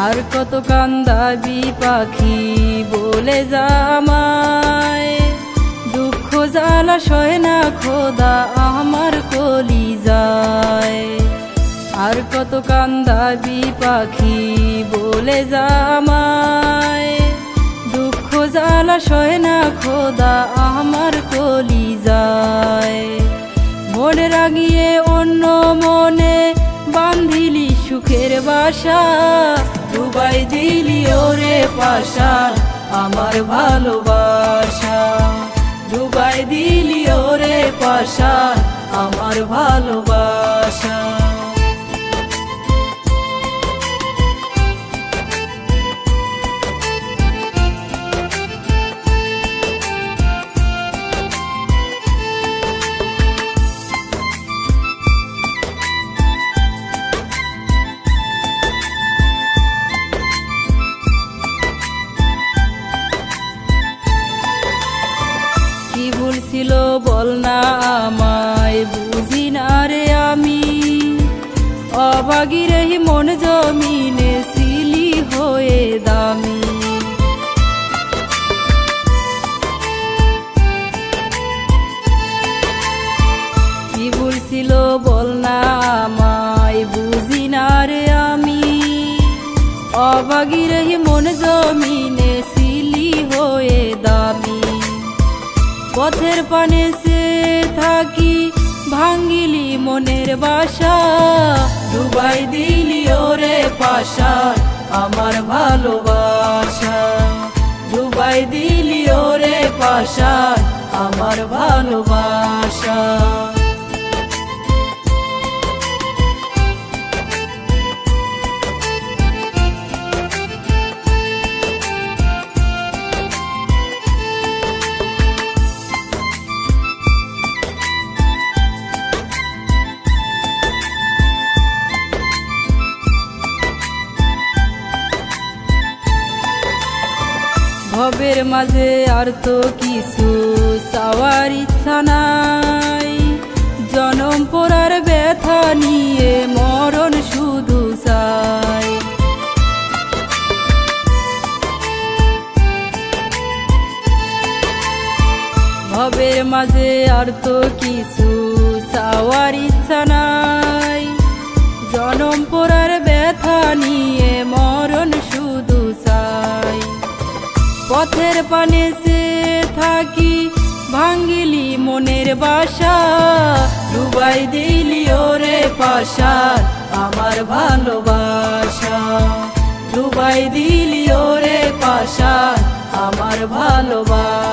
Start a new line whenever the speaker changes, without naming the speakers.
আর কত কান্দাবি পাখি বলে জামায়, দুঃখ জ্বালা সয় না খোদা আমার কলিজায়। আর কত কান্দাবি পাখি বলে জামায়, দুঃখ জ্বালা সয় না খোদা আমার কলিজায়। মনে রাগিয়ে অন্য মনে বান্ধিলি সুখের বাসা, ডুবাই দিলি ওরে পাশা আমার ভালোবাসা, ডুবাই দিলি ওরে পাশা আমার ভালোবাসা। কি ভুল ছিল বল না আমায়, বুঝি না রে আমি, অভাগী রহি মন জমিনে ছিলি হয়ে দামি। কি ভুল ছিল বল না আমায়, বুঝি না রে আমি, অভাগী রহি মন জমিনে ছিলি হয়ে দামি। পথের পানে সে থাকি ভাঙ্গিলি মনের বাসা, ডুবাই দিলি ওরে পাশা আমার ভালোবাসা, ডুবাই দিলি ওরে পাশা আমার ভালোবাসা। ভবের মাঝে আর তো কিছু চাওয়ার ইচ্ছা নাই, জনম পড়ার ব্যথা নিয়ে মরণ শুধু চাই। ভবের মাঝে আর তো কিছু চাওয়ার ইচ্ছা নাই, জনম পড়ার ব্যথা নিয়ে মরণ শুধু চাই। পথের পানে সে থাকি ভাঙ্গিলি মনের বাসা, ডুবাই দিলি ওরে পাশা আমার ভালোবাসা, ডুবাই দিলি ওরে পাশা আমার ভালোবাসা।